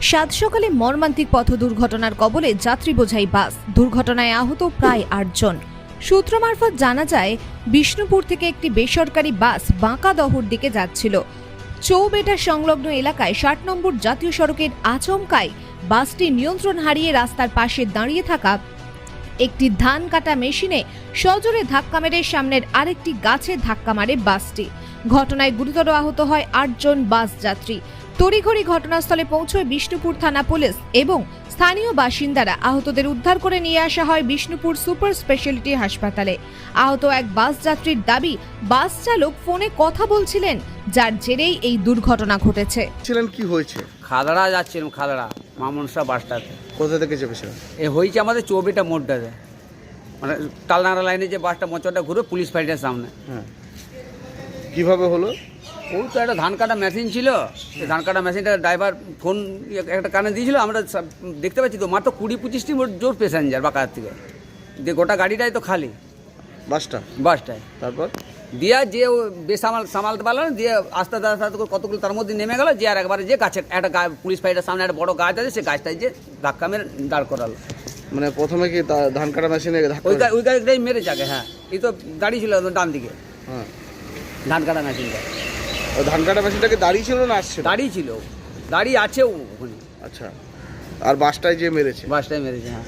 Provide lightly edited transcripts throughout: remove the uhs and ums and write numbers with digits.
সাত সকালে মর্মান্তিক পথ দুর্ঘটনার কবলে যাত্রী বোঝাই বাস। দুর্ঘটনায় আহত প্রায় ৮ জন। সূত্র মারফত জানা যায়, বিষ্ণুপুর থেকে একটি বেসরকারি বাস বাঁকাদহর দিকে যাচ্ছিল। চৌবেটা সংলগ্ন এলাকায় ৬০ নম্বর জাতীয় সড়কের আচমকায় বাসটি নিয়ন্ত্রণ হারিয়ে রাস্তার পাশে দাঁড়িয়ে থাকা একটি ধান কাটা মেশিনে সজোরে ধাক্কা মেরে সামনের আরেকটি গাছে ধাক্কা মারে বাসটি। ঘটনায় গুরুতর আহত হয় ৮ জন বাস যাত্রী। তড়িঘড়ি ঘটনাস্থলে পৌঁছয় বিষ্ণুপুর থানা পুলিশ এবং স্থানীয় বাসিন্দারা। আহতদের উদ্ধার করে নিয়ে আসা হয় বিষ্ণুপুর সুপার স্পেশালিটি হাসপাতালে। আহত এক বাস যাত্রীর দাবি, বাস চালক ফোনে কথা বলছিলেন, যার জেরেই এই দুর্ঘটনা ঘটেছে। ছিলেন কি হয়েছে? খাদড়া যাচ্ছিলাম, খাদড়া মামনসা বাসটাতে। কোথা থেকে চেপেছিলেন? এ হয়েছে আমাদের চৌবেটা মোড়টাতে, মানে তালনাড়া লাইনে যে বাসটা মোচরটা ঘুরে পুলিশ ফাইটের সামনে। হ্যাঁ, কিভাবে হলো? ওই তো একটা ধান কাটা মেশিন ছিল, সেই ধান কাটা মেশিনটা ড্রাইভার ফোন একটা কানে দিয়েছিল। আমরা দেখতে পাচ্ছি তো মাত্র ২০-২৫টি জোর প্যাসেঞ্জার বাঁকার থেকে, যে গোটা গাড়িটাই তো খালি বাসটায়। তারপর দিয়া যে ও সামালতে পারলো না, দিয়ে আস্তে আস্তে কতগুলো তার মধ্যে নেমে গেল, যে আর একবারে যে গাছের একটা পুলিশ ফাইটের সামনে একটা বড় গাছ আছে, সেই গাছটাই যে ধাক্কা মেরে দাঁড় করালো। মানে প্রথমে কি ধান কাটা মেশিনে ওই গাড়িটাই মেরেছে আগে। হ্যাঁ, এই তো দাঁড়িয়ে ছিল ডান দিকে। হ্যাঁ, ধান কাটা মেশিনটা ওই ধান কাটা মেশিনটাকে দাঁড়িয়ে ছিল না আসছে? দাঁড়িয়ে ছিল, দাঁড়িয়ে আছে ওখানে। আচ্ছা, আর বাসটাই যে মেরেছে? বাসটাই মেরেছে। হ্যাঁ,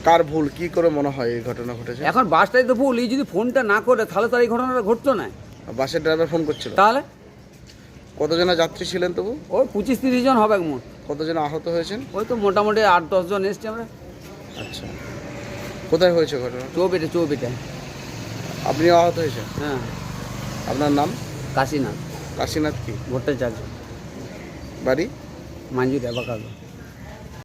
কার ভুল কি করে মনে হয় এই ঘটনা ঘটেছে? এখন বাসটাই তো ভুল। এই যদি ফোনটা না করে তাহলে তো আর এই ঘটনাটা ঘটতো না। বাসের ড্রাইভার ফোন করছিল? তাহলে কতজন যাত্রী ছিলেন তবু? ওই ২৫-৩০ জন হবে মোট। কতজন আহত হয়েছেন? ওই তো মোটামুটি ৮-১০ জন এসছি আমরা। আচ্ছা, কোথায় হয়েছে ঘটনা? চৌবেটা। আপনিও আহত হয়েছেন? হ্যাঁ। আপনার নাম? কাশীনাথ কাশীনাথ কি? ভট্টাচার্য, বাড়ি? মাঞ্জুরিয়া বাঁকালো।